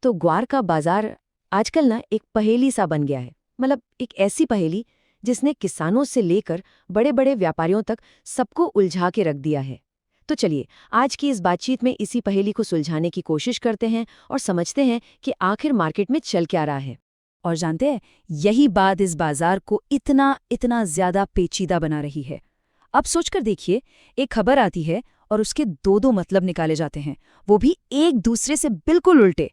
तो ग्वार का बाजार आजकल ना एक पहेली सा बन गया है। मतलब एक ऐसी पहेली जिसने किसानों से लेकर बड़े बड़े व्यापारियों तक सबको उलझा के रख दिया है। तो चलिए आज की इस बातचीत में इसी पहेली को सुलझाने की कोशिश करते हैं और समझते हैं कि आखिर मार्केट में चल क्या रहा है। और जानते हैं, यही बात इस बाजार को इतना इतना ज्यादा पेचीदा बना रही है। अब सोचकर देखिए, एक खबर आती है और उसके दो दो मतलब निकाले जाते हैं, वो भी एक दूसरे से बिल्कुल उल्टे।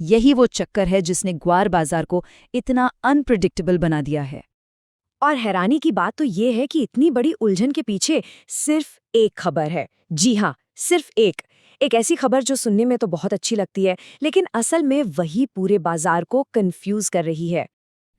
यही वो चक्कर है जिसने ग्वार बाजार को इतना अनप्रिडिक्टेबल बना दिया है। और हैरानी की बात तो ये है कि इतनी बड़ी उलझन के पीछे सिर्फ एक खबर है। जी हाँ, सिर्फ एक ऐसी खबर जो सुनने में तो बहुत अच्छी लगती है, लेकिन असल में वही पूरे बाजार को कंफ्यूज कर रही है।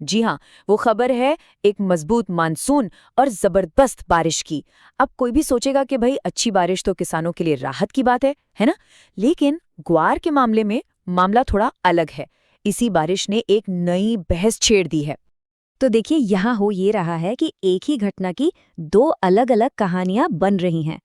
जी हाँ, वो खबर है एक मजबूत मानसून और जबरदस्त बारिश की। अब कोई भी सोचेगा कि भाई अच्छी बारिश तो किसानों के लिए राहत की बात है ना? लेकिन ग्वार के मामले में मामला थोड़ा अलग है। इसी बारिश ने एक नई बहस छेड़ दी है। तो देखिए यहाँ हो ये रहा है कि एक ही घटना की दो अलग अलग कहानियां बन रही हैं।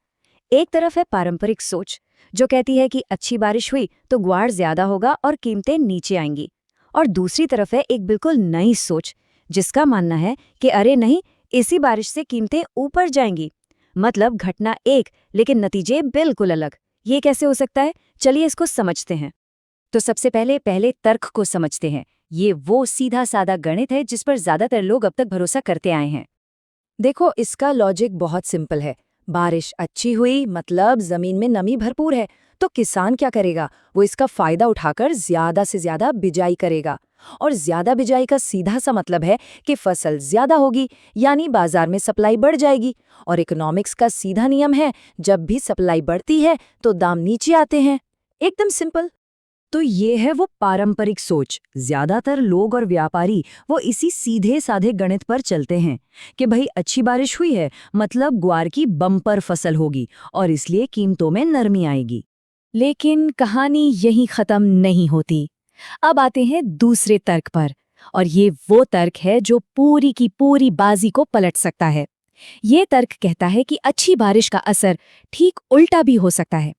एक तरफ है पारंपरिक सोच जो कहती है कि अच्छी बारिश हुई तो ग्वार ज्यादा होगा और कीमतें नीचे आएंगी, और दूसरी तरफ है एक बिल्कुल नई सोच जिसका मानना है कि अरे नहीं, इसी बारिश से कीमतें ऊपर जाएंगी। मतलब घटना एक लेकिन नतीजे बिल्कुल अलग। ये कैसे हो सकता है? चलिए इसको समझते हैं। तो सबसे पहले तर्क को समझते हैं। ये वो सीधा साधा गणित है जिस पर ज्यादातर लोग अब तक भरोसा करते आए हैं। देखो, इसका लॉजिक बहुत सिंपल है। बारिश अच्छी हुई मतलब जमीन में नमी भरपूर है, तो किसान क्या करेगा? वो इसका फायदा उठाकर ज्यादा से ज्यादा बिजाई करेगा। और ज्यादा बिजाई का सीधा सा मतलब है कि फसल ज्यादा होगी, यानी बाजार में सप्लाई बढ़ जाएगी। और इकोनॉमिक्स का सीधा नियम है, जब भी सप्लाई बढ़ती है तो दाम नीचे आते हैं। एकदम सिंपल। तो ये है वो पारंपरिक सोच। ज्यादातर लोग और व्यापारी वो इसी सीधे साधे गणित पर चलते हैं कि भाई अच्छी बारिश हुई है मतलब ग्वार की बम्पर फसल होगी और इसलिए कीमतों में नरमी आएगी। लेकिन कहानी यहीं खत्म नहीं होती। अब आते हैं दूसरे तर्क पर, और ये वो तर्क है जो पूरी की पूरी बाजी को पलट सकता है। ये तर्क कहता है कि अच्छी बारिश का असर ठीक उल्टा भी हो सकता है।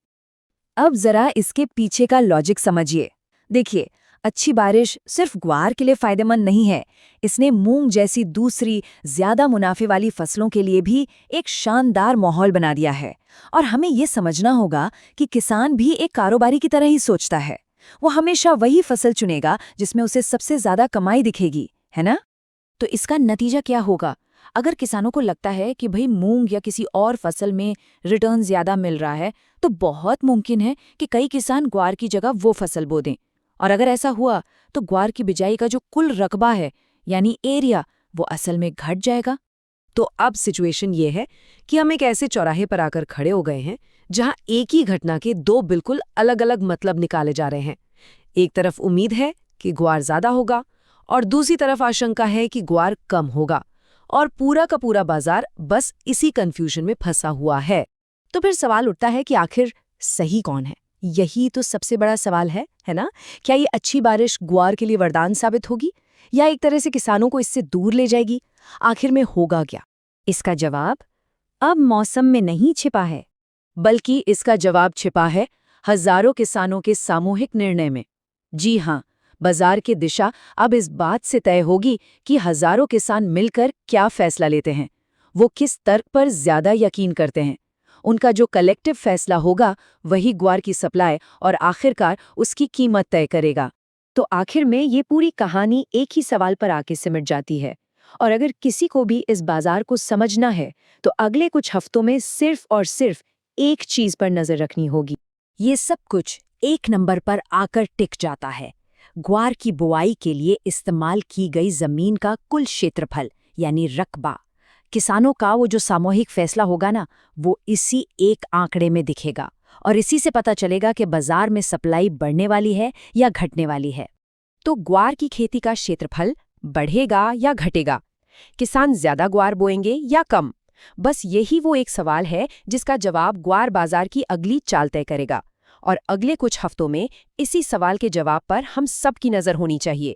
अब जरा इसके पीछे का लॉजिक समझिए। देखिए, अच्छी बारिश सिर्फ ग्वार के लिए फायदेमंद नहीं है, इसने मूंग जैसी दूसरी ज्यादा मुनाफे वाली फसलों के लिए भी एक शानदार माहौल बना दिया है। और हमें ये समझना होगा कि किसान भी एक कारोबारी की तरह ही सोचता है। वो हमेशा वही फसल चुनेगा जिसमें उसे सबसे ज्यादा कमाई दिखेगी, है ना? तो इसका नतीजा क्या होगा? अगर किसानों को लगता है कि भाई मूंग या किसी और फसल में रिटर्न ज्यादा मिल रहा है, तो बहुत मुमकिन है कि कई किसान ग्वार की जगह वो फसल बो दें। और अगर ऐसा हुआ तो ग्वार की बिजाई का जो कुल रकबा है, यानी एरिया, वो असल में घट जाएगा। तो अब सिचुएशन ये है कि हम एक ऐसे चौराहे पर आकर खड़े हो गए हैं जहां एक ही घटना के दो बिल्कुल अलग अलग मतलब निकाले जा रहे हैं। एक तरफ उम्मीद है कि ग्वार ज्यादा होगा और दूसरी तरफ आशंका है कि ग्वार कम होगा, और पूरा का पूरा बाजार बस इसी कंफ्यूजन में फंसा हुआ है। तो फिर सवाल उठता है कि आखिर सही कौन है? यही तो सबसे बड़ा सवाल है ना? क्या ये अच्छी बारिश ग्वार के लिए वरदान साबित होगी या एक तरह से किसानों को इससे दूर ले जाएगी? आखिर में होगा क्या? इसका जवाब अब मौसम में नहीं छिपा है, बल्कि इसका जवाब छिपा है हजारों किसानों के सामूहिक निर्णय में। जी हाँ, बाजार की दिशा अब इस बात से तय होगी कि हजारों किसान मिलकर क्या फैसला लेते हैं, वो किस तर्क पर ज्यादा यकीन करते हैं। उनका जो कलेक्टिव फैसला होगा वही ग्वार की सप्लाई और आखिरकार उसकी कीमत तय करेगा। तो आखिर में ये पूरी कहानी एक ही सवाल पर आके सिमट जाती है। और अगर किसी को भी इस बाजार को समझना है तो अगले कुछ हफ्तों में सिर्फ और सिर्फ एक चीज पर नजर रखनी होगी। ये सब कुछ एक नंबर पर आकर टिक जाता है। ग्वार की बुआई के लिए इस्तेमाल की गई जमीन का कुल क्षेत्रफल, यानी रकबा। किसानों का वो जो सामूहिक फैसला होगा ना, वो इसी एक आंकड़े में दिखेगा, और इसी से पता चलेगा कि बाजार में सप्लाई बढ़ने वाली है या घटने वाली है। तो ग्वार की खेती का क्षेत्रफल बढ़ेगा या घटेगा? किसान ज्यादा ग्वार बोएंगे या कम? बस यही वो एक सवाल है जिसका जवाब ग्वार बाजार की अगली चाल तय करेगा। और अगले कुछ हफ्तों में इसी सवाल के जवाब पर हम सब की नजर होनी चाहिए।